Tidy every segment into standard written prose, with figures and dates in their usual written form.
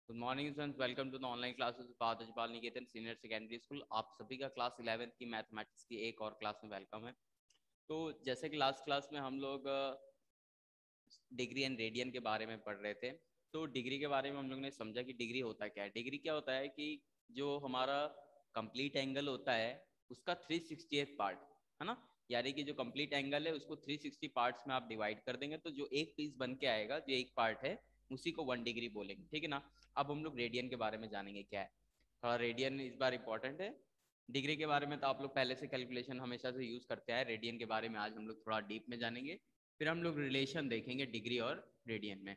Good morning students, welcome to the online classes Parth Ajpal Niketan senior secondary school. आप सभी का class 11th की mathematics की एक और क्लास में वेलकम है। तो जैसे कि लास्ट क्लास में हम लोग डिग्री एंड रेडियन के बारे में पढ़ रहे थे, तो डिग्री के बारे में हम लोग ने समझा कि डिग्री होता क्या है। डिग्री क्या होता है कि जो हमारा कंप्लीट एंगल होता है उसका 360th पार्ट है ना, यानी कि जो कंप्लीट एंगल है उसको 360 पार्ट्स में आप डिवाइड कर देंगे तो जो एक पीस बन के आएगा, जो एक पार्ट है, उसी को 1 डिग्री बोलेंगे, ठीक है ना। अब हम लोग रेडियन के बारे में जानेंगे क्या है। थोड़ा रेडियन इस बार इंपॉर्टेंट है। डिग्री के बारे में तो आप लोग पहले से कैलकुलेशन हमेशा से यूज करते हैं। रेडियन के बारे में आज हम लोग थोड़ा डीप में जानेंगे, फिर हम लोग रिलेशन देखेंगे डिग्री और रेडियन में।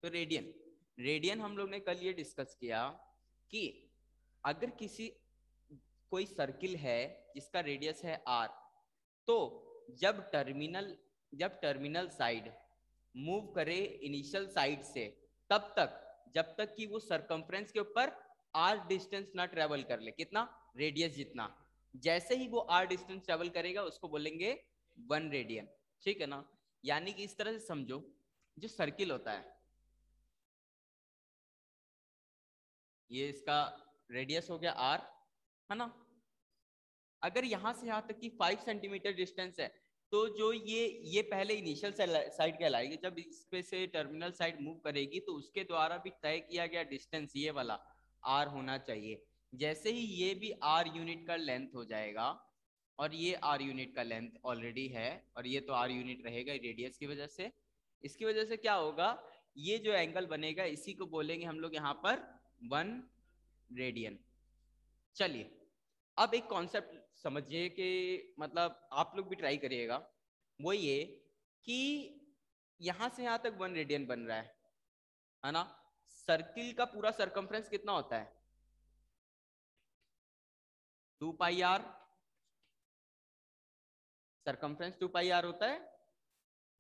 तो रेडियन रेडियन हम लोग ने कल ये डिस्कस किया कि अगर किसी कोई सर्किल है जिसका रेडियस है r, तो जब टर्मिनल साइड मूव करे इनिशियल साइड से, तब तक जब तक कि वो सरकमफ्रेंस के ऊपर r डिस्टेंस ना ट्रेवल कर ले, कितना, रेडियस जितना। जैसे ही वो r डिस्टेंस ट्रेवल करेगा उसको बोलेंगे 1 रेडियन, ठीक है ना। यानी कि इस तरह से समझो, जो सर्किल होता है ये इसका रेडियस हो गया r, है ना। अगर यहां से यहां तक की 5 सेंटीमीटर डिस्टेंस है, तो जो ये पहले इनिशियल साइड कहलाएगी। जब इस पे से टर्मिनल साइड मूव करेगी तो उसके द्वारा भी तय किया गया डिस्टेंस ये वाला r होना चाहिए। जैसे ही ये भी r यूनिट का लेंथ हो जाएगा, और ये r यूनिट का लेंथ ऑलरेडी है, और ये तो r यूनिट रहेगा रेडियस की वजह से। इसकी वजह से क्या होगा, ये जो एंगल बनेगा इसी को बोलेंगे हम लोग यहाँ पर 1 रेडियन। चलिए, अब एक कॉन्सेप्ट समझिए कि मतलब आप लोग भी ट्राई करिएगा। वो ये कि यहां से यहां तक 1 रेडियन बन रहा है ना। सर्किल का पूरा सरकमफ्रेंस कितना होता है, 2 pi are. Circumference 2 pi are होता है,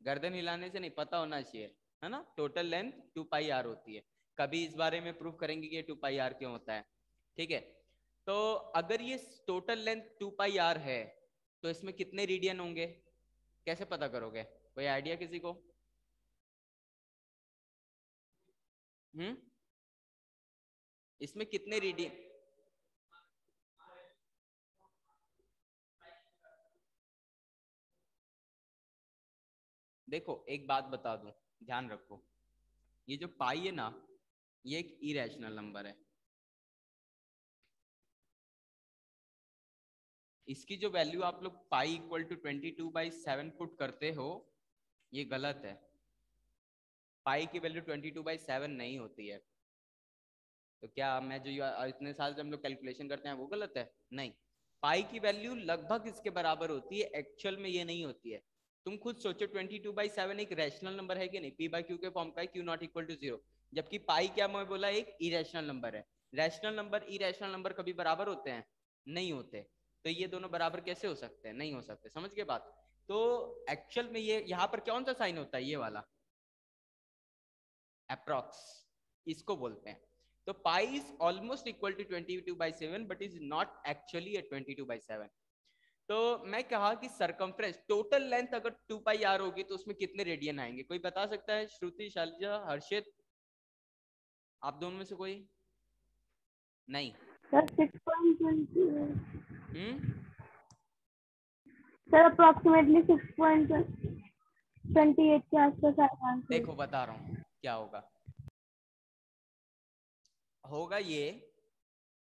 गर्दन हिलाने से नहीं पता होना चाहिए, है ना। टोटल लेंथ 2 पाई आर होती है। कभी इस बारे में प्रूफ करेंगे कि 2 पाई आर क्यों होता है, ठीक है। तो अगर ये टोटल लेंथ 2 पाई आर है, तो इसमें कितने रेडियन होंगे, कैसे पता करोगे, कोई आइडिया किसी को? इसमें कितने रेडियन? देखो एक बात बता दूं, ध्यान रखो, ये जो पाई है ना, ये एक इरेशनल नंबर है। इसकी जो वैल्यू आप लोग पाई इक्वल टू 22/7 पुट करते हो, ये गलत है। पाई की वैल्यू 22/7 नहीं होती है। तो क्या मैं जो इतने साल से हम लोग कैलकुलेशन करते हैं वो गलत है? नहीं, पाई की वैल्यू लगभग इसके बराबर होती है, एक्चुअल में ये नहीं होती है। तुम खुद सोचो, 22/7 एक रैशनल नंबर है कि नहीं, पी बाई क्यू के फॉर्म का है, क्यू नॉट इक्वल टू 0। जबकि पाई क्या मैं बोला, एक इरेशनल नंबर है। रैशनल नंबर इरेशनल नंबर कभी बराबर होते हैं? नहीं होते। तो ये दोनों बराबर कैसे हो सकते हैं? नहीं हो सकते, समझ गए बात। तो एक्चुअल में ये यहाँ पर कौन सा साइन होता है, ये वाला अप्रॉक्स, इसको बोलते हैं। तो pi is almost equal to 22/7 but is not actually at 22/7। तो मैं कहा कि सरकमफ्रेंस टोटल लेंथ अगर 2 पाई आर होगी तो उसमें कितने रेडियन आएंगे, कोई बता सकता है? श्रुति, शालिजा, हर्षित, आप दोनों में से कोई? नहीं। सर 6.20 हम्म सर अप्रोक्सीमेटली 6.28 के आसपास आएगा आंसर। देखो बता रहा हूँ क्या होगा। होगा ये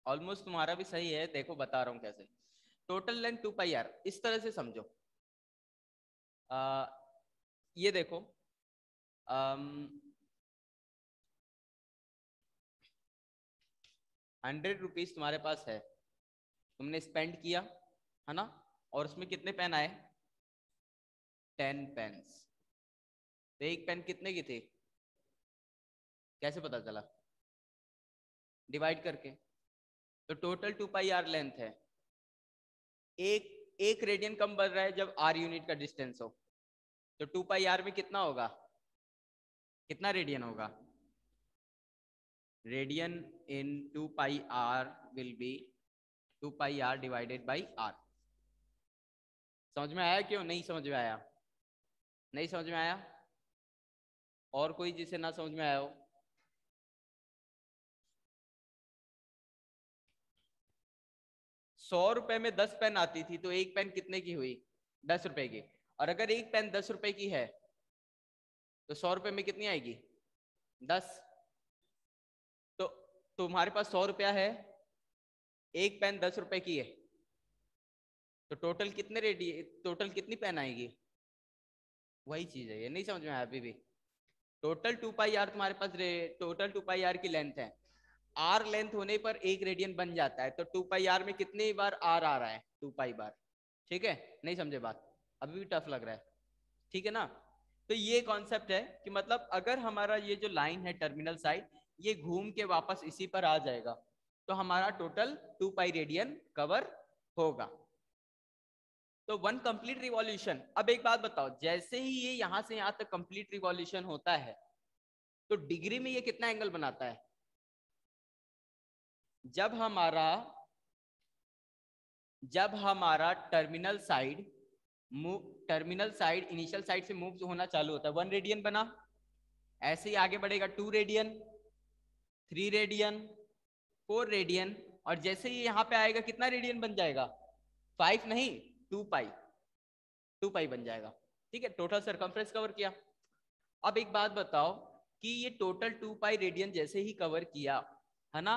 ऑलमोस्ट तुम्हारा भी सही है, देखो बता रहा हूँ कैसे। टोटल लेंथ 2 पाई आर, इस तरह से समझो। आ, ये देखो, 100 रुपीज तुम्हारे पास है, तुमने स्पेंड किया, है ना। और उसमें कितने पेन आए? 10 पेन्स। तो एक पेन कितने की थी, कैसे पता चला? डिवाइड करके। तो टोटल 2 पाई आर लेंथ है। एक एक रेडियन कम बढ़ रहा है जब आर यूनिट का डिस्टेंस हो, तो 2 पाई आर में कितना होगा, कितना रेडियन होगा? Radian in 2 pi r will be 2 pi r divided by r. समझ में आया? क्यों नहीं समझ में आया? नहीं समझ में आया? और कोई जिसे ना समझ में आया हो? 100 रुपए में 10 पेन आती थी तो एक पेन कितने की हुई? 10 रुपए की। और अगर एक पेन 10 रुपए की है तो 100 रुपए में कितनी आएगी? 10। तो तुम्हारे पास 100 रुपया है, एक पेन 10 रुपए की है, तो टोटल कितनी पेन आएगी? वही चीज है, ये नहीं समझ में आया अभी भी? टोटल 2 पाई आर तुम्हारे पास टोटल 2 पाई आर की लेंथ है, आर लेंथ होने पर 1 रेडियन बन जाता है, तो 2 पाई आर में कितनी बार आर आ रहा है? 2 पाई बार। ठीक है, नहीं समझे बात? अभी भी टफ लग रहा है? ठीक है ना? तो ये कॉन्सेप्ट है कि मतलब अगर हमारा ये जो लाइन है टर्मिनल साइड, ये घूम के वापस इसी पर आ जाएगा तो हमारा टोटल 2 पाई रेडियन कवर होगा। तो 1 कंप्लीट रिवॉल्यूशन। अब एक बात बताओ, जैसे ही ये यहां से यहां तक कंप्लीट रिवॉल्यूशन होता है तो डिग्री में ये कितना एंगल बनाता है? जब हमारा टर्मिनल साइड इनिशियल साइड से मूव होना चालू होता है, 1 रेडियन बना, ऐसे ही आगे बढ़ेगा 2 रेडियन, 3 रेडियन, 4 रेडियन, और जैसे ही यहाँ पे आएगा कितना रेडियन बन जाएगा? 5 नहीं, 2 पाई, 2 पाई बन जाएगा। ठीक है, टोटल सरकमफ्रेंस कवर किया। अब एक बात बताओ कि ये टोटल 2 पाई रेडियन जैसे ही कवर किया है ना,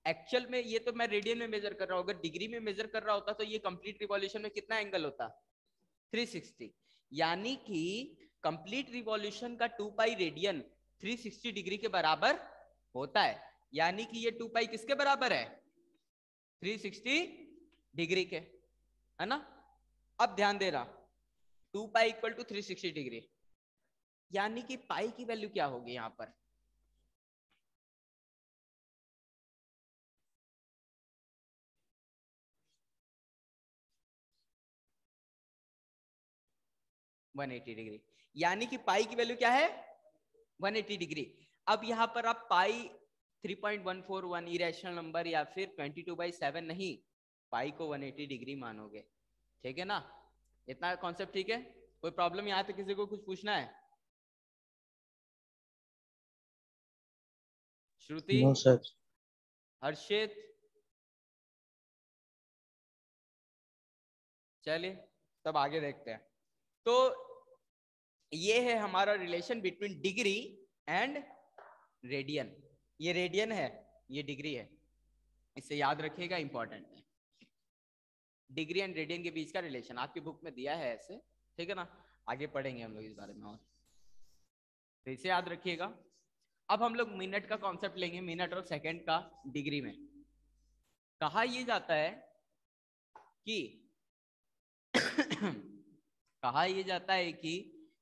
एक्चुअल में ये तो मैं रेडियन में मेजर कर रहा हूँ, अगर डिग्री में मेजर कर रहा होता तो ये कंप्लीट रिवॉल्यूशन में कितना एंगल होता? 360। यानी कि कंप्लीट रिवॉल्यूशन का 2 पाई रेडियन 360 डिग्री के बराबर होता है। यानी कि ये 2 पाई किसके बराबर है? 360 डिग्री के, है ना? अब ध्यान देना, 2 पाई इक्वल टू 360 डिग्री, यानी कि पाई की वैल्यू क्या होगी यहां पर? वन 180 डिग्री, यानी कि पाई की वैल्यू क्या है? 180 डिग्री। अब यहां पर आप पाई 3.141 इरेशनल नंबर या फिर 22/7 नहीं, पाई को 180 डिग्री मानोगे। ठीक है ना? इतना कॉन्सेप्ट ठीक है? कोई प्रॉब्लम यहां तक किसी को कुछ पूछना है? श्रुति, नो सर। हर्षित, चलिए तब आगे देखते हैं। तो ये है हमारा relation between degree and radian. ये रेडियन है, ये डिग्री है, इसे याद रखिएगा, इंपॉर्टेंट है। डिग्री एंड रेडियन के बीच का रिलेशन आपकी बुक में दिया है ऐसे, ठीक है ना? आगे पढ़ेंगे हम लोग इस बारे में और, तो इसे याद रखिएगा। अब हम लोग मिनट का कॉन्सेप्ट लेंगे, मिनट और सेकंड का डिग्री में। कहा यह जाता है कि कहा यह जाता है कि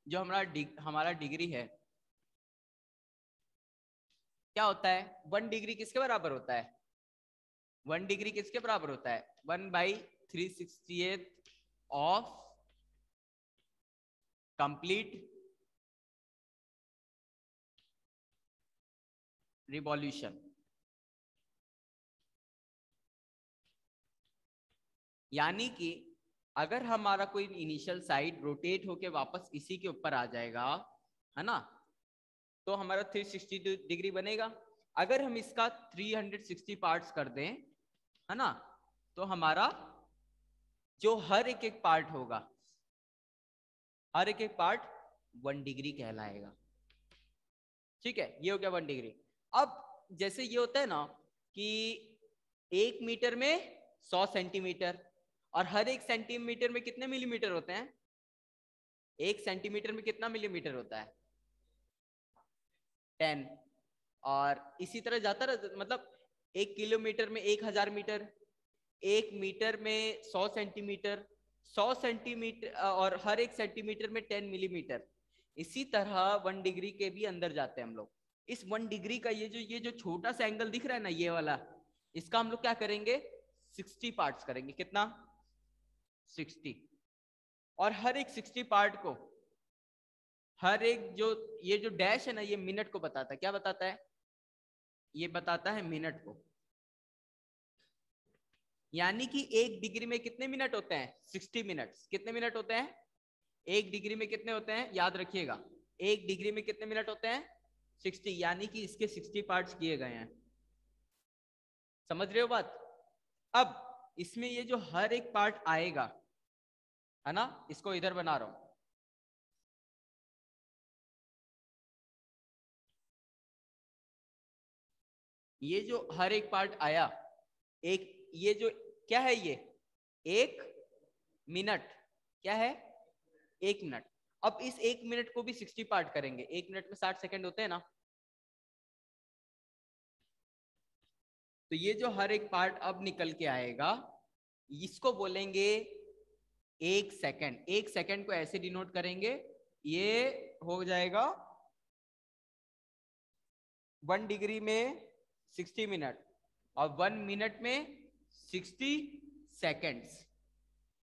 जो हमारा डिग्री है क्या होता है? 1 डिग्री किसके बराबर होता है? 1 डिग्री किसके बराबर होता है? 1/368 ऑफ कंप्लीट रिवॉल्यूशन। यानी कि अगर हमारा कोई इनिशियल साइड रोटेट होके वापस इसी के ऊपर आ जाएगा, है ना, तो हमारा 360 डिग्री बनेगा। अगर हम इसका 360 पार्ट्स कर दें, है ना, तो हमारा जो हर एक पार्ट होगा, हर एक पार्ट 1 डिग्री कहलाएगा। ठीक है, ये हो गया 1 डिग्री। अब जैसे ये होता है ना कि 1 मीटर में 100 सेंटीमीटर, और हर 1 सेंटीमीटर में कितने मिलीमीटर होते हैं? 1 सेंटीमीटर में कितना मिलीमीटर होता है? 10। और इसी तरह जाता रहता, मतलब 1 किलोमीटर में 1000 मीटर, 1 मीटर में 100 सेंटीमीटर, 100 सेंटीमीटर, और हर 1 सेंटीमीटर में 10 मिलीमीटर। इसी तरह 1 डिग्री के भी अंदर जाते हैं हम लोग। इस 1 डिग्री का ये जो छोटा सा एंगल दिख रहा है ना, ये वाला, इसका हम लोग क्या करेंगे? 60 पार्ट्स करेंगे। कितना? 60। और हर एक 60 पार्ट को, हर एक ये जो डैश है ना, ये मिनट को बताता है। क्या बताता है? ये बताता है मिनट को। यानी कि 1 डिग्री में कितने मिनट होते हैं? 60 मिनट्स। कितने मिनट होते हैं 1 डिग्री में? कितने होते हैं याद रखिएगा, 1 डिग्री में कितने मिनट होते हैं? 60। यानी कि इसके 60 पार्ट्स किए गए हैं। समझ रहे हो बात? अब इसमें ये जो हर एक पार्ट आएगा, है ना, इसको इधर बना रहा हूं, ये जो हर एक पार्ट आया, एक ये जो क्या है, ये 1 मिनट, क्या है 1 मिनट। अब इस 1 मिनट को भी 60 पार्ट करेंगे, 1 मिनट में 60 सेकंड होते हैं ना, तो ये जो हर एक पार्ट अब निकल के आएगा, इसको बोलेंगे 1 सेकंड। 1 सेकंड को ऐसे डिनोट करेंगे, ये हो जाएगा 1 डिग्री में 60 मिनट और 1 मिनट में 60 सेकेंड्स।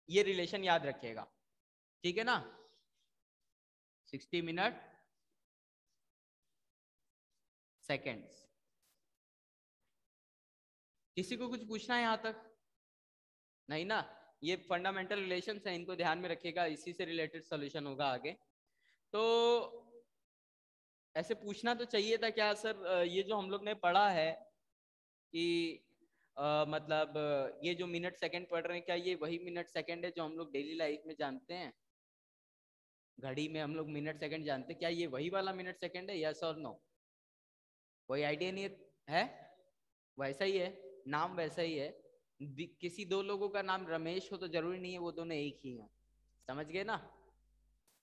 ये रिलेशन याद रखिएगा, ठीक है ना, 60 मिनट सेकेंड्स। किसी को कुछ पूछना है यहां तक? नहीं ना, ये फंडामेंटल रिलेशंस हैं, इनको ध्यान में रखिएगा, इसी से रिलेटेड सॉल्यूशन होगा आगे। तो ऐसे पूछना तो चाहिए था क्या सर, ये जो हम लोग ने पढ़ा है कि मतलब ये जो मिनट सेकंड पढ़ रहे हैं, क्या ये वही मिनट सेकंड है जो हम लोग डेली लाइफ में जानते हैं? घड़ी में हम लोग मिनट सेकंड जानते हैं, क्या ये वही वाला मिनट सेकंड है, यस और नो? कोई आइडिया नहीं है? वैसा ही है, नाम वैसा ही है। किसी दो लोगों का नाम रमेश हो तो जरूरी नहीं है वो दोनों एक ही हो, समझ गए ना?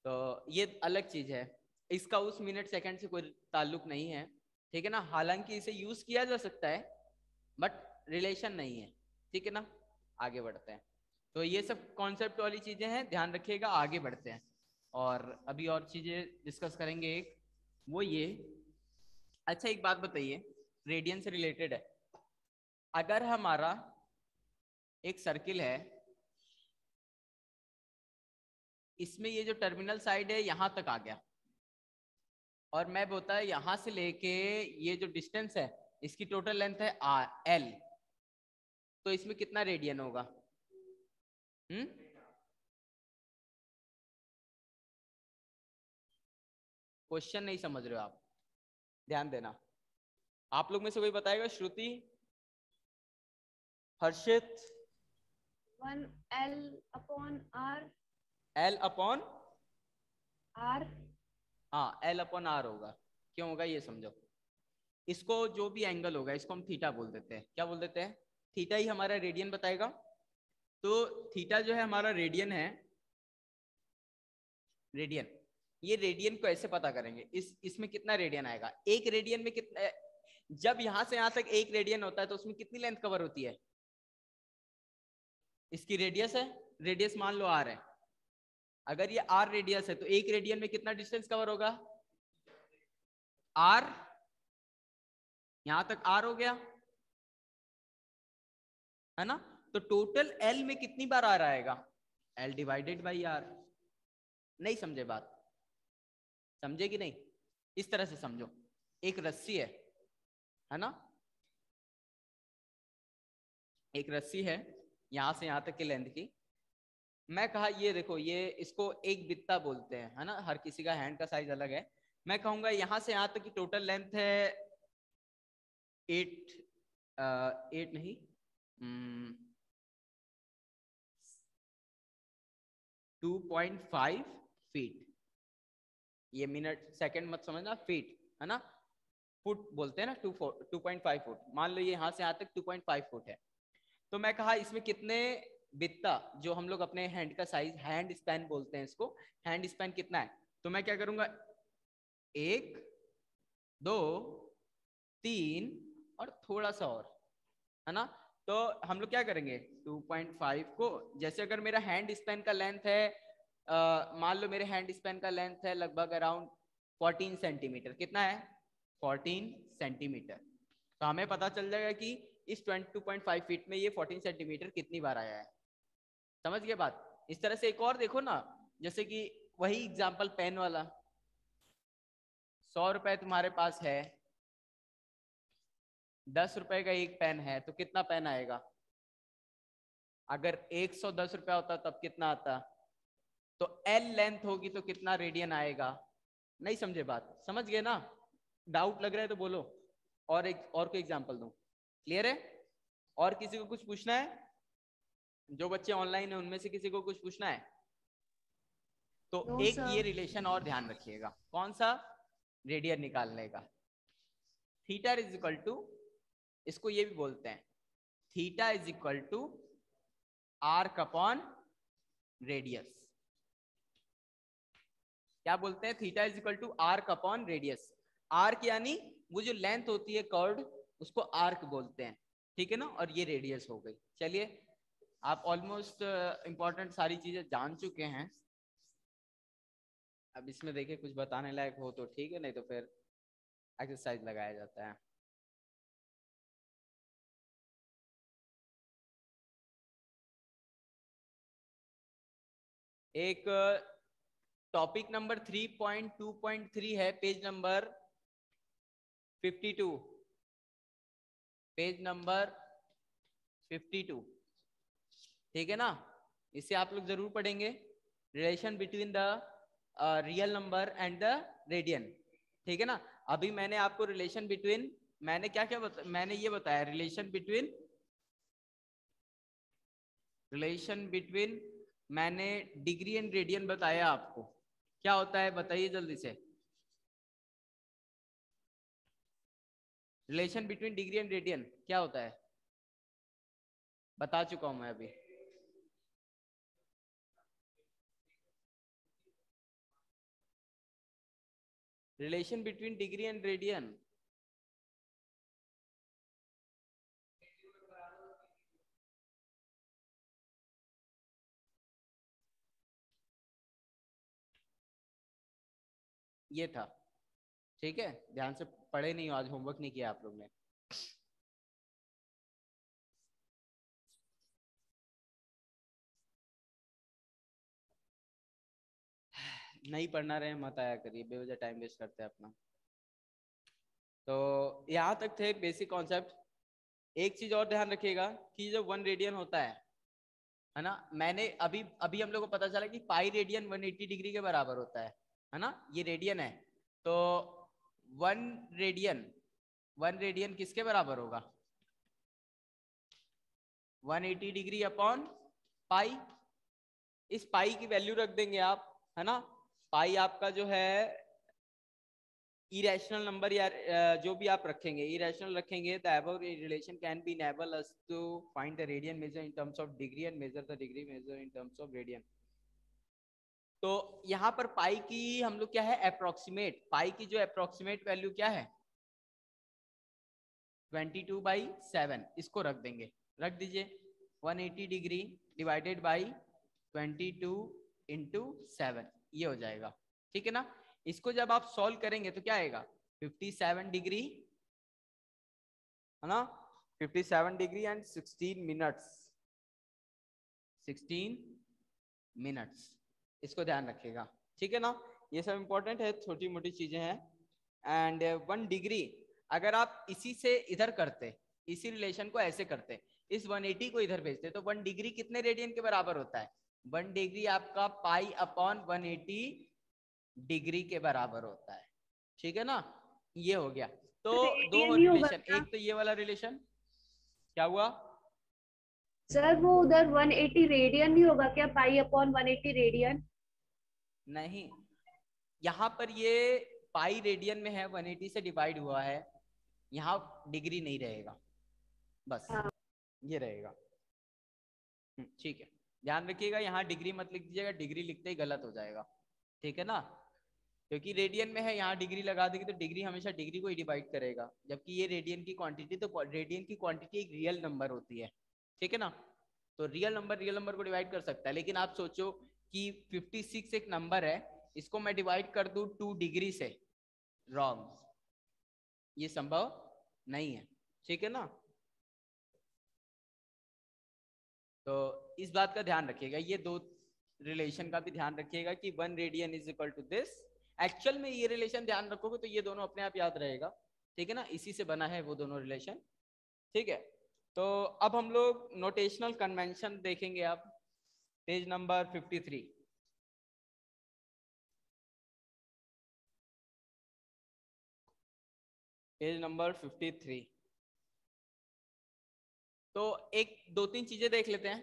तो ये अलग चीज है, इसका उस मिनट सेकंड से कोई ताल्लुक नहीं है, ठीक है ना। हालांकि इसे यूज किया जा सकता है बट रिलेशन नहीं है, ठीक है ना। आगे बढ़ते हैं, तो ये सब कॉन्सेप्ट वाली चीजें हैं, ध्यान रखिएगा। आगे बढ़ते हैं और अभी और चीजें डिस्कस करेंगे। एक वो ये, अच्छा एक बात बताइए, रेडियन से रिलेटेड है। अगर हमारा एक सर्किल है, इसमें ये जो टर्मिनल साइड है यहां तक आ गया, और मैं बोलता है यहां से लेके ये जो डिस्टेंस है इसकी टोटल लेंथ है L, तो इसमें कितना रेडियन होगा? क्वेश्चन नहीं समझ रहे हो आप, ध्यान देना। आप लोग में से कोई बताएगा? श्रुति, हर्षित? 1L/R। L upon R। हाँ, L अपॉन R होगा। क्यों होगा ये समझो। इसको जो भी एंगल होगा इसको हम थीटा बोल देते हैं। क्या बोल देते हैं? थीटा ही हमारा रेडियन बताएगा। तो थीटा जो है हमारा रेडियन है, रेडियन। ये रेडियन को ऐसे पता करेंगे, इसमें कितना रेडियन आएगा, एक रेडियन में कितना, जब यहां से यहां तक एक रेडियन होता है तो उसमें कितनी लेंथ कवर होती है? इसकी रेडियस है, रेडियस मान लो R है, अगर ये R रेडियस है तो एक रेडियन में कितना डिस्टेंस कवर होगा? R, यहां तक R हो गया, है ना। तो टोटल L में कितनी बार R आएगा? L divided by R। नहीं समझे बात? समझे कि नहीं? इस तरह से समझो, एक रस्सी है ना, एक रस्सी है यहां से यहां तक की लेंथ की। मैं कहा ये देखो, ये इसको एक बित्ता बोलते हैं, है ना, हर किसी का हैंड का साइज अलग है। मैं कहूंगा यहां से यहां तक की टोटल लेंथ है 8, 8 नहीं, 2.5 फीट। ये मिनट सेकंड मत समझना, फीट, है ना, फुट बोलते हैं ना, 2.5 फुट। मान लो ये यहाँ से यहाँ तक 2.5 फुट है। तो मैं कहा इसमें कितने बित्ता, जो हम लोग अपने हैंड का साइज, हैंड स्पैन बोलते हैं इसको, हैंड स्पैन कितना है? तो मैं क्या करूंगा, 1, 2, 3 और थोड़ा सा और, है ना। तो हम लोग क्या करेंगे, 2.5 को, जैसे अगर मेरा हैंड स्पैन का लेंथ है, मान लो मेरे हैंड स्पैन का लेंथ है लगभग अराउंड 14 सेंटीमीटर। कितना है? 14 सेंटीमीटर। तो हमें पता चल जाएगा कि इस 22.5 फीट में ये 14 सेंटीमीटर कितनी बार आया है। समझ गए बात? इस तरह से एक और देखो ना, जैसे कि वही एग्जाम्पल पेन वाला, 100 रुपए तुम्हारे पास है, 10 रुपए का एक पेन है, तो कितना पेन आएगा? अगर 110 रुपया होता तब कितना आता? तो L लेंथ होगी तो कितना रेडियन आएगा? नहीं समझे बात? समझ गए ना? डाउट लग रहा है तो बोलो, और एक और कोई एग्जांपल दूं। क्लियर है? और किसी को कुछ पूछना है? जो बच्चे ऑनलाइन है उनमें से किसी को कुछ पूछना है? तो नो एक ये सर। रिलेशन और ध्यान रखिएगा, कौन सा? रेडियन निकालने का। थीटा इज इक्वल टू, इसको ये भी बोलते हैं, theta is equal to arc upon radius. क्या बोलते हैं? Theta is equal to arc upon radius. Arc यानी वो जो लेंथ होती है कर्व, उसको आर्क बोलते हैं, ठीक है ना, और ये रेडियस हो गई। चलिए, आप ऑलमोस्ट इंपॉर्टेंट सारी चीजें जान चुके हैं। अब इसमें देखिए कुछ बताने लायक हो तो ठीक है, नहीं तो फिर एक्सरसाइज लगाया जाता है। एक टॉपिक नंबर 3.2.3 है, पेज नंबर 52, पेज नंबर 52, ठीक है ना। इसे आप लोग जरूर पढ़ेंगे, relation between the real number and the radian, ठीक है ना। अभी मैंने आपको रिलेशन बिटवीन, मैंने क्या क्या मैंने ये बताया, रिलेशन बिटवीन मैंने डिग्री एंड रेडियन बताया आपको। क्या होता है बताइए जल्दी से। Relation between degree and radian क्या होता है? बता चुका हूं मैं अभी। Relation between degree and radian, ये था, ठीक है। ध्यान से पढ़े नहीं हो, आज होमवर्क नहीं किया आप लोग ने। नहीं पढ़ना रहे मत आया करिए, बेवजह टाइम वेस्ट करते हैं अपना। तो यहाँ तक थे बेसिक कॉन्सेप्ट। एक चीज और ध्यान रखिएगा कि जो 1 रेडियन होता है ना, मैंने अभी अभी हम लोग को पता चला कि पाई रेडियन 180 डिग्री के बराबर होता है ना, ये रेडियन है। तो 1 रेडियन, 1 रेडियन किसके बराबर होगा? 180 डिग्री अपॉन पाई। इस पाई की वैल्यू रख देंगे आप, है ना। पाई आपका जो है इरेशनल नंबर, या जो भी आप रखेंगे इरेशनल रखेंगे, the above relation can be enable us to find the radian measure in terms of degree and measure the degree measure in terms of radian. तो यहाँ पर पाई की हम लोग क्या है, अप्रोक्सीमेट, पाई की जो अप्रोक्सीमेट वैल्यू क्या है, 22/7, इसको रख देंगे, रख दीजिए। 180 डिग्री डिवाइडेड बाई 22 इंटू 7, ये हो जाएगा, ठीक है ना। इसको जब आप सॉल्व करेंगे तो क्या आएगा, 57 डिग्री, है ना, 57 डिग्री एंड 16 मिनट्स, 16 मिनट्स, इसको ध्यान रखिएगा, ठीक है ना। ये सब इंपॉर्टेंट है, छोटी मोटी चीजें हैं। एंड 1 डिग्री अगर आप इसी से इधर करते, इसी रिलेशन को ऐसे करते, इस 180 को इधर भेजते, तो 1 डिग्री कितने रेडियन के बराबर होता है? 1 डिग्री आपका पाई अपॉन 180 डिग्री के बराबर होता है, ठीक है ना। ये हो गया। तो दो रेडियन ही होगा रिलेशन, क्या एक तो ये वाला रिलेशन, क्या हुआ? सर? वो उधर 180 रेडियन ही होगा क्या? पाई अपॉन 180 रेडियन। नहीं, यहाँ पर ये पाई रेडियन में है, 180 से डिवाइड हुआ है, यहाँ डिग्री नहीं रहेगा, बस हाँ। ये रहेगा। ठीक है, ध्यान रखिएगा, यहाँ डिग्री मत लिख दीजिएगा, डिग्री लिखते ही गलत हो जाएगा, ठीक है ना। क्योंकि रेडियन में है, यहाँ डिग्री लगा देगी तो डिग्री हमेशा डिग्री को ही डिवाइड करेगा, जबकि ये रेडियन की क्वांटिटी, तो रेडियन की क्वांटिटी एक रियल नंबर होती है, ठीक है ना। तो रियल नंबर को डिवाइड कर सकता है, लेकिन आप सोचो कि 56 एक नंबर है, इसको मैं डिवाइड कर दूं 2 डिग्री से, रॉन्ग, ये संभव नहीं है, ठीक है ना। तो इस बात का ध्यान रखिएगा, ये दो रिलेशन का भी ध्यान रखिएगा कि 1 radian is equal to this. Actual में ये रिलेशन ध्यान रखोगे तो ये दोनों अपने आप याद रहेगा, ठीक है ना, इसी से बना है वो दोनों रिलेशन, ठीक है। तो अब हम लोग नोटेशनल कन्वेंशन देखेंगे, अब पेज नंबर 53, पेज नंबर 53। तो एक दो तीन चीजें देख लेते हैं,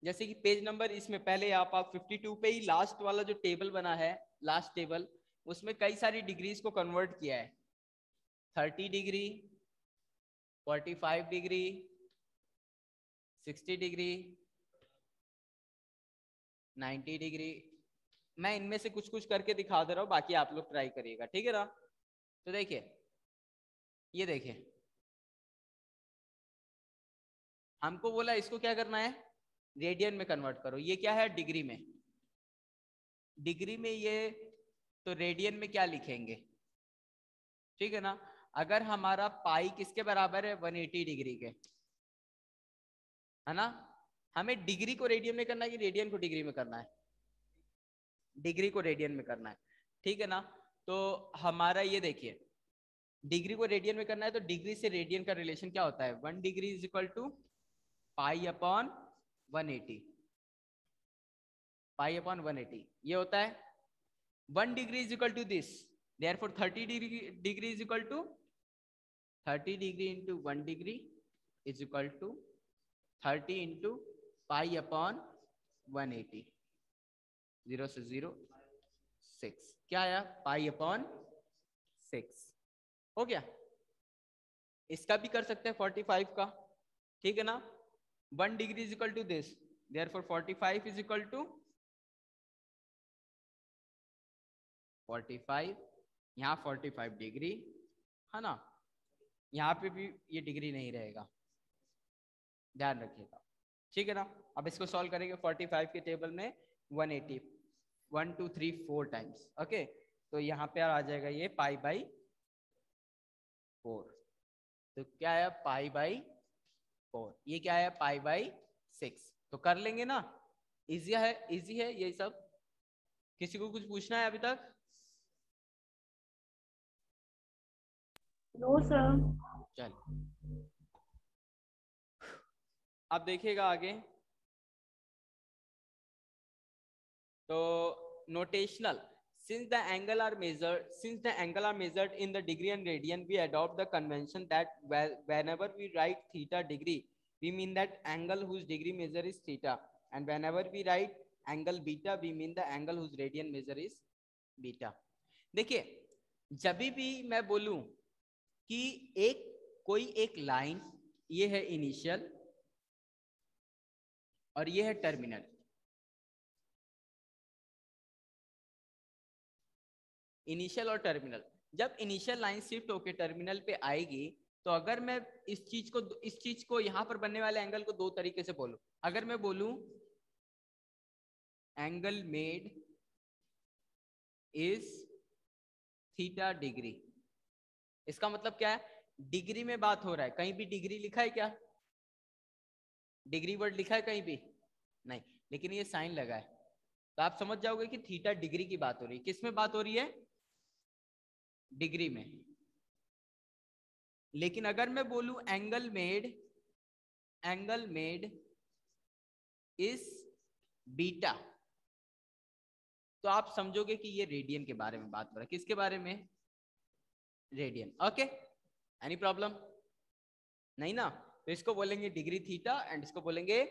जैसे कि पेज नंबर इसमें पहले आप 52 पे ही लास्ट वाला जो टेबल बना है, लास्ट टेबल, उसमें कई सारी डिग्रीज को कन्वर्ट किया है। 30 डिग्री, 45 डिग्री, 60 डिग्री, 90 डिग्री। मैं इनमें से कुछ कुछ करके दिखा दे रहा हूँ, बाकी आप लोग ट्राई करिएगा, ठीक है ना। तो देखिए, ये देखिए, हमको बोला इसको क्या करना है, रेडियन में कन्वर्ट करो। ये क्या है, डिग्री में। डिग्री में ये, तो रेडियन में क्या लिखेंगे, ठीक है ना। अगर हमारा पाई किसके बराबर है, 180 डिग्री के, है ना। हमें डिग्री को रेडियन में करना है कि रेडियन को डिग्री में करना है, डिग्री को रेडियन में करना है, ठीक है ना। तो हमारा ये देखिए, डिग्री को रेडियन में करना है, तो डिग्री से रेडियन का रिलेशन क्या होता है, 1 degree is equal to pi upon 180, pi upon 180 ये होता है। 1 degree is equal to this, therefore 30 degree is equal to 30 degree into 1 degree is equal to 30 into pi upon 180, 0 से 0 6, क्या आया, पाई अपॉन 6, हो गया। इसका भी कर सकते हैं 45 का, ठीक है ना। 1 degree is equal to this, therefore 45 is equal to 45, यहाँ 45 डिग्री, है ना। यहाँ पे भी ये डिग्री नहीं रहेगा, ध्यान रखिएगा, ठीक है ना। अब इसको सॉल्व करेंगे 45 के टेबल में 180, 1 2 3 4 टाइम्स, ओके। तो यहाँ पे आ जाएगा ये पाई बाई 4, तो क्या है, पाई बाई 4, ये क्या है, पाई बाई 6। तो कर लेंगे ना, इजी है, इजी है ये सब। किसी को कुछ पूछना है अभी तक? No sir. चल, अब देखिएगा आगे। तो notational, since the angle are measured in the degree and radian, we adopt the convention that whenever we write theta degree, we mean that angle whose degree measure is theta, and whenever we write angle beta, we mean the angle whose radian measure is beta. देखिए, जब भी मैं बोलूं कि कोई एक line, ये है इनिशियल और ये है टर्मिनल, इनिशियल और टर्मिनल, जब इनिशियल लाइन शिफ्ट होकर टर्मिनल पे आएगी, तो अगर मैं इस चीज को यहां पर बनने वाले एंगल को दो तरीके से बोलूं। अगर मैं बोलूं angle made is theta degree, इसका मतलब क्या है, डिग्री में बात हो रहा है। कहीं भी डिग्री लिखा है क्या, डिग्री वर्ड लिखा है कहीं भी नहीं, लेकिन ये साइन लगा है, तो आप समझ जाओगे कि थीटा डिग्री की बात हो रही है। किस में बात हो रही है, डिग्री में। लेकिन अगर मैं बोलूं एंगल मेड इज बीटा, तो आप समझोगे कि ये रेडियन के बारे में बात हो रहा है। किसके बारे में, रेडियन, ओके। एनी प्रॉब्लम नहीं ना। तो इसको बोलेंगे डिग्री थीटा एंड इसको बोलेंगे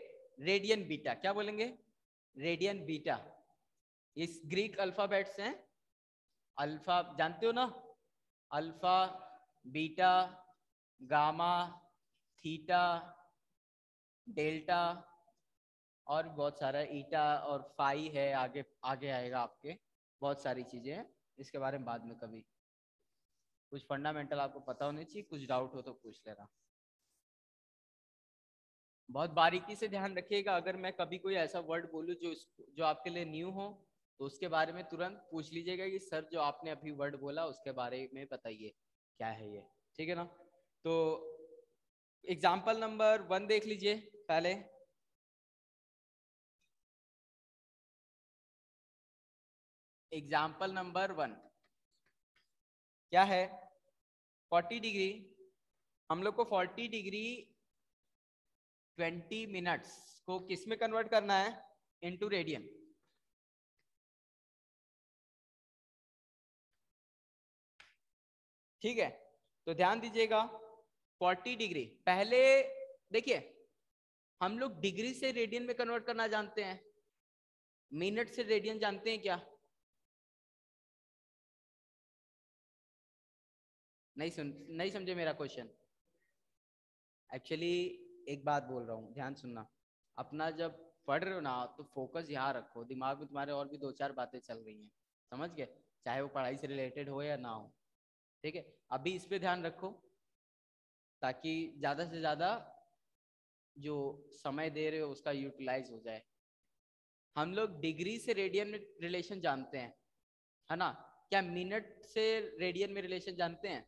रेडियन बीटा। क्या बोलेंगे, रेडियन बीटा। इस ग्रीक अल्फाबेट्स हैं, अल्फा जानते हो ना, alpha, beta, gamma, theta, delta, और बहुत सारा ईटा और फाई है, आगे आगे आएगा आपके, बहुत सारी चीजें हैं। इसके बारे में बाद में कभी, कुछ फंडामेंटल आपको पता होनी चाहिए, कुछ डाउट हो तो पूछ लेना। बहुत बारीकी से ध्यान रखिएगा, अगर मैं कभी कोई ऐसा वर्ड बोलूं जो आपके लिए न्यू हो, तो उसके बारे में तुरंत पूछ लीजिएगा कि सर जो आपने अभी वर्ड बोला उसके बारे में बताइए क्या है ये, ठीक है ना। तो एग्जाम्पल नंबर 1 देख लीजिए पहले। एग्जाम्पल नंबर 1 क्या है, 40 डिग्री, हम लोग को 40 डिग्री 20 मिनट्स को किस में कन्वर्ट करना है, इनटू रेडियन। ठीक है, तो ध्यान दीजिएगा 40 डिग्री, पहले देखिए हम लोग डिग्री से रेडियन में कन्वर्ट करना जानते हैं, मिनट से रेडियन जानते हैं क्या? नहीं समझे मेरा क्वेश्चन। एक्चुअली एक बात बोल रहा हूँ, ध्यान सुनना। अपना जब पढ़ रहे हो ना तो फोकस यहाँ रखो, दिमाग में तुम्हारे और भी दो चार बातें चल रही हैं, समझ गए, चाहे वो पढ़ाई से रिलेटेड हो या ना हो, ठीक है। अभी इस पे ध्यान रखो ताकि ज्यादा से ज्यादा जो समय दे रहे हो उसका यूटिलाइज हो जाए। हम लोग डिग्री से रेडियन में रिलेशन जानते हैं, है ना? क्या मिनट से रेडियन में रिलेशन जानते हैं?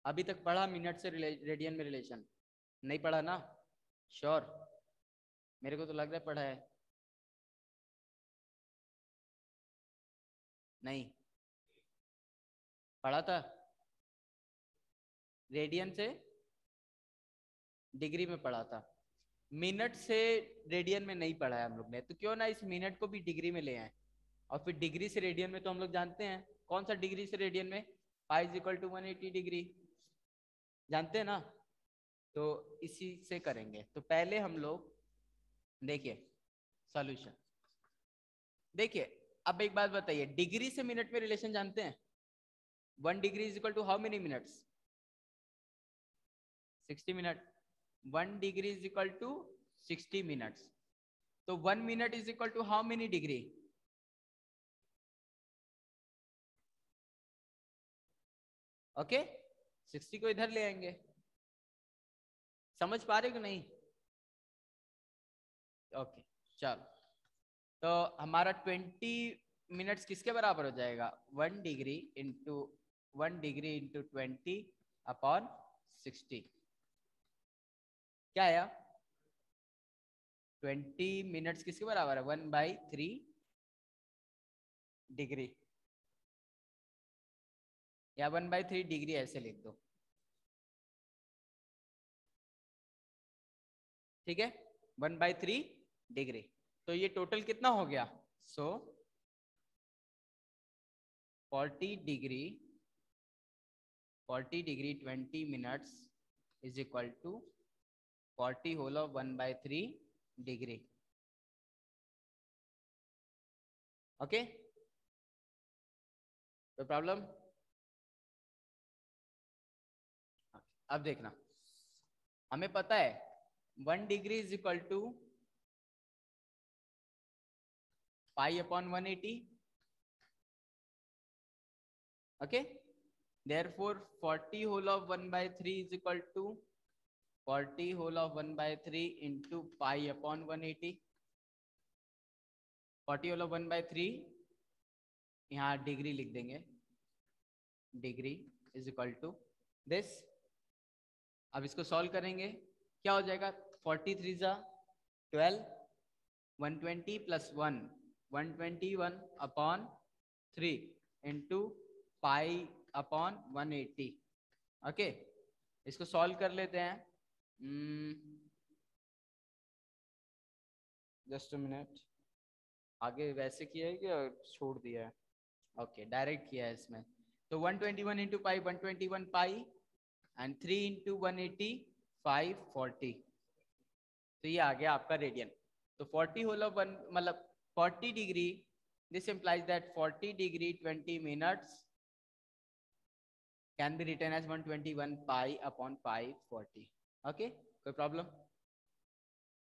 अभी तक पढ़ा मिनट से रेडियन में रिलेशन? नहीं पढ़ा ना? श्योर? मेरे को तो लग रहा है पढ़ा है। नहीं पढ़ा था? रेडियन से डिग्री में पढ़ा था, मिनट से रेडियन में नहीं पढ़ा है हम लोग ने। तो क्यों ना इस मिनट को भी डिग्री में ले आए, और फिर डिग्री से रेडियन में तो हम लोग जानते हैं। कौन सा डिग्री से रेडियन में? Pi is equal to 180 degree, जानते हैं ना? तो इसी से करेंगे। तो पहले हम लोग देखिए सॉल्यूशन। देखिए अब एक बात बताइए, डिग्री से मिनट में रिलेशन जानते हैं? 1 degree is equal to how many minutes? 60 minute. 1 degree is equal to 60 minutes. तो 1 minute is equal to how many degree? Okay, 60 को इधर ले आएंगे। समझ पा रहे हो कि नहीं? ओके चलो, तो हमारा 20 मिनट्स किसके बराबर हो जाएगा? 1 डिग्री इंटू 20/60। क्या आया? 20 मिनट्स किसके बराबर है? 1/3 डिग्री, या 1/3 डिग्री ऐसे लिख दो, ठीक है। 1/3 डिग्री। तो ये टोटल कितना हो गया? So 40 degree 20 minutes is equal to 40 whole of 1/3 degree. Okay, कोई प्रॉब्लम? अब देखना, हमें पता है 1 डिग्री इज इक्वल टू पाई/180। Okay, therefore 40 whole of 1/3 is equal to 40 whole of 1/3 into pi/180। 40 whole of 1/3, यहाँ डिग्री लिख देंगे, degree is equal to this. अब इसको सॉल्व करेंगे, क्या हो जाएगा? 43 जा 12, 120 प्लस 1 121/3 इंटू पाई/180। ओके, इसको सॉल्व कर लेते हैं। जस्ट अ मिनट, आगे वैसे किया है कि छोड़ दिया है? ओके, डायरेक्ट किया है इसमें। तो 121 into pi 121 pi, and 3 into 180 540। तो ये आ गया आपका रेडियन। तो 40 होल ऑफ 1 मतलब 40 degree, this implies that 40 degree 20 minutes can be written as 121 pi/pi40। Okay, कोई प्रॉब्लम?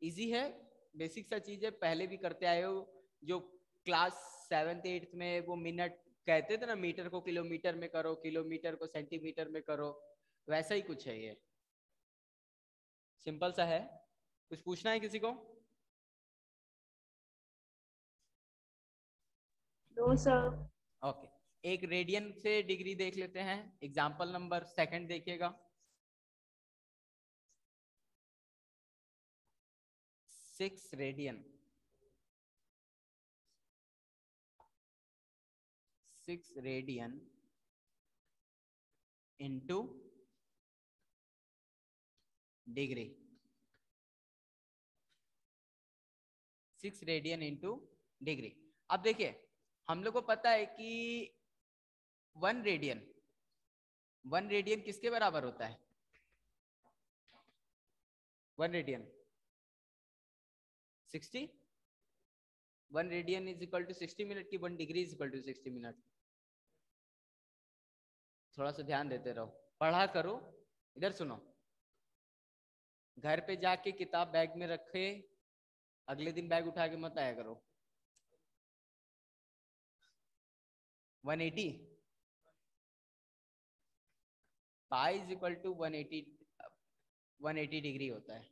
इजी है, बेसिक सा चीज है, पहले भी करते आए हो। जो क्लास 7th 8th में वो मिनट कहते थे ना, मीटर को किलोमीटर में करो, किलोमीटर को सेंटीमीटर में करो, वैसा ही कुछ है ये, सिंपल सा है। कुछ पूछना है किसी को? No sir. ओके, एक रेडियन से डिग्री देख लेते हैं। एग्जांपल नंबर 2 देखिएगा। 6 radian, 6 radian into degree, 6 radian into degree. अब देखिए, हम लोग को पता है कि 1 रेडियन किसके बराबर होता है? 1 radian 60, 1 radian is equal to 60 minute की 1 degree is equal to 60 minute. थोड़ा सा ध्यान देते रहो, पढ़ा करो। इधर सुनो, घर पे जाके किताब बैग में रखे, अगले दिन बैग उठा के मत आया करो। 180 pi is equal to 180 degree होता है।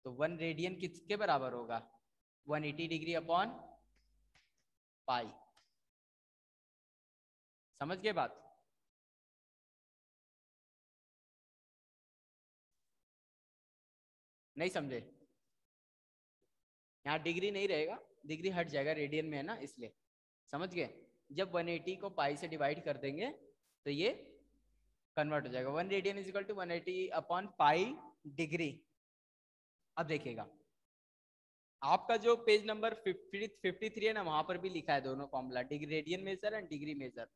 तो 1 रेडियन किसके बराबर होगा? 180 डिग्री अपॉन पाई। समझ गए बात? नहीं समझे? यहाँ डिग्री नहीं रहेगा, डिग्री हट जाएगा, रेडियन में है ना इसलिए। समझ गए? जब 180 को पाई से डिवाइड कर देंगे तो ये कन्वर्ट हो जाएगा। 1 radian is equal to 180 upon pi degree. अब देखिएगा, आपका जो पेज नंबर 53 है ना, वहां पर भी लिखा है दोनों formula, degree radian measure and degree measure,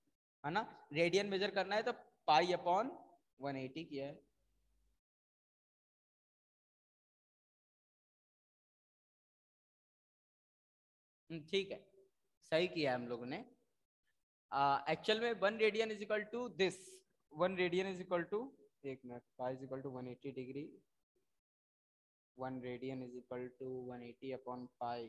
है ना। रेडियन मेजर करना है तो पाई अपॉन 180 किया है। ठीक है, सही किया हम लोगों ने। एक्चुअल में 1 radian is equal to this, 1 radian is equal to, एक मिनट, pi is equal to 180 degree, 1 radian is equal to 180 upon pi.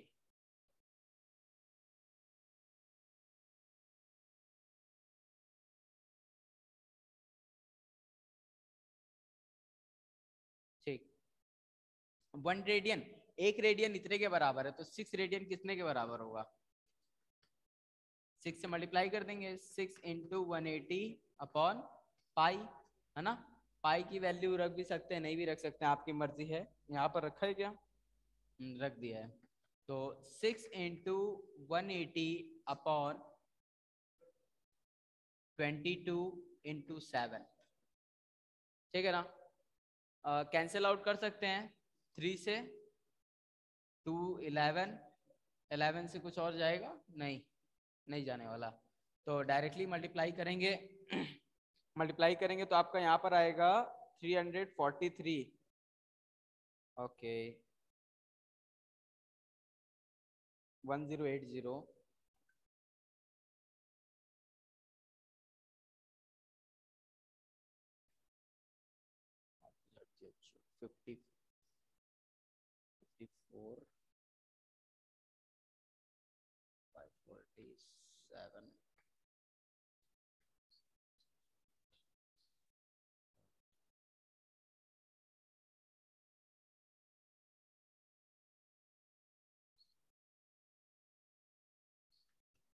ठीक, 1 रेडियन, 1 रेडियन इतने के बराबर है, तो 6 रेडियन कितने के बराबर होगा? 6 से मल्टीप्लाई कर देंगे, 6 इंटू 180 अपॉन पाई, है ना। पाई की वैल्यू रख भी सकते हैं, नहीं भी रख सकते हैं, आपकी मर्जी है। यहाँ पर रखा है क्या? रख दिया है। तो 6 इंटू 180 अपॉन 22 इंटू 7, ठीक है ना। कैंसिल आउट कर सकते हैं, 3 से 2 11, 11 से कुछ और जाएगा? नहीं, नहीं जाने वाला। तो डायरेक्टली मल्टीप्लाई करेंगे मल्टीप्लाई करेंगे तो आपका यहाँ पर आएगा 343। Okay, 1080 50 54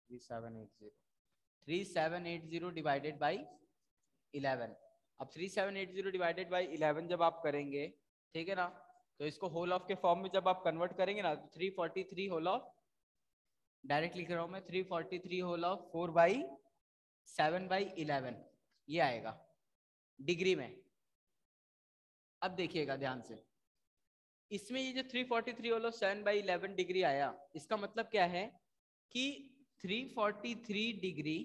547 3780 divided by 11। अब 3780 डिवाइडेड बाई 11 जब आप करेंगे, ठीक है ना, तो इसको होल ऑफ के फॉर्म में जब आप कन्वर्ट करेंगे ना, तो 343 होल ऑफ, डायरेक्ट लिख रहा हूं मैं, 343 होल ऑफ 4/7/11 ये आएगा डिग्री में। अब देखिएगा ध्यान से, इसमें ये जो 343 होल ऑफ 7/11 डिग्री आया, इसका मतलब क्या है कि 343 डिग्री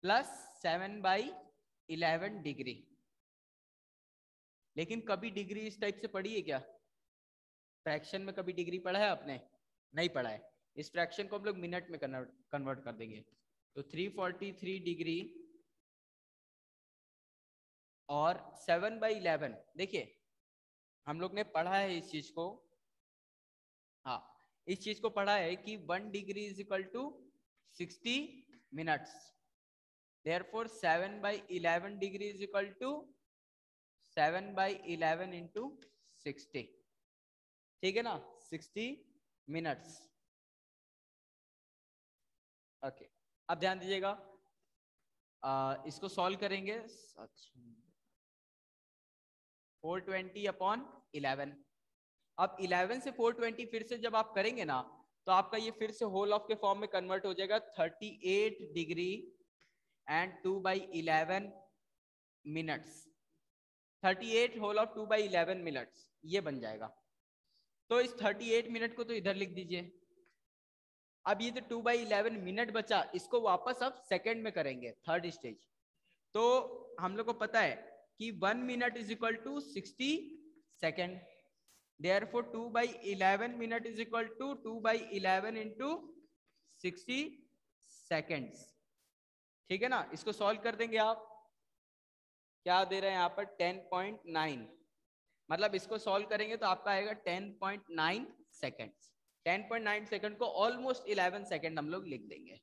प्लस 7/11 डिग्री। लेकिन कभी डिग्री इस टाइप से पढ़ी है क्या? फ्रैक्शन में कभी डिग्री पढ़ा है आपने? नहीं पढ़ा है। इस फ्रैक्शन को हम लोग मिनट में कन्वर्ट कर देंगे। तो 343 डिग्री और 7/11, देखिए हम लोग ने पढ़ा है इस चीज को, हाँ इस चीज को पढ़ा है कि 1 degree is equal to 60 minutes. Therefore 7/11 degree is equal to 7/11 into 60, ठीक है ना, 60 मिनट्स। ओके, अब ध्यान दीजिएगा, इसको सॉल्व करेंगे। 420 अपॉन 11। अब 11 से 420 फिर से जब आप करेंगे ना, तो आपका ये फिर से होल ऑफ के फॉर्म में कन्वर्ट हो जाएगा, 38 degree and 2/11 minutes. 38 whole of 2/11 minutes ये बन जाएगा। तो इस 38 मिनट को तो इधर लिख दीजिए। अब ये जो 2/11 मिनट बचा, इसको वापस अब सेकंड में करेंगे, थर्ड स्टेज। तो हम लोग को पता है कि 1 minute is equal to 60 second. Therefore 2/11 minute is equal to 2/11 into 60 seconds। ठीक है ना, इसको सॉल्व कर देंगे आप। क्या दे रहे हैं यहाँ पर 10.9, मतलब इसको सॉल्व करेंगे तो आपका आएगा 10.9 सेकेंड्स। 10.9 सेकेंड को ऑलमोस्ट 11 सेकेंड हम लोग लिख देंगे।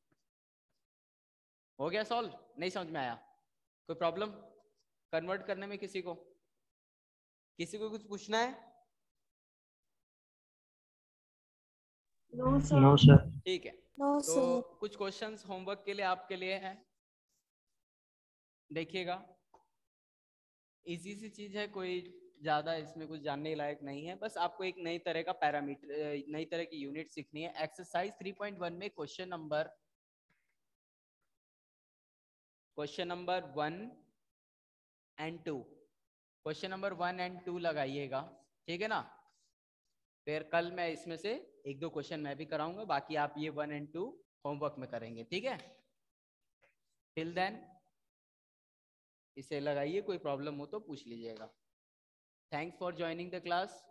हो गया सॉल्व? नहीं समझ में आया? कोई प्रॉब्लम कन्वर्ट करने में? किसी को कुछ पूछना है? No sir. ठीक है, तो कुछ क्वेश्चंस होमवर्क के लिए आपके लिए है, देखिएगा। इजी सी चीज है, कोई ज्यादा इसमें कुछ जानने लायक नहीं है, बस आपको एक नई तरह का पैरामीटर, नई तरह की यूनिट सीखनी है। एक्सरसाइज 3.1 में question number 1 and 2, question number 1 and 2 लगाइएगा, ठीक है ना। फिर कल मैं इसमें से 1-2 क्वेश्चन मैं भी कराऊंगा, बाकी आप ये 1 and 2 होमवर्क में करेंगे, ठीक है। टिल देन इसे लगाइए, कोई प्रॉब्लम हो तो पूछ लीजिएगा। Thanks for joining the class.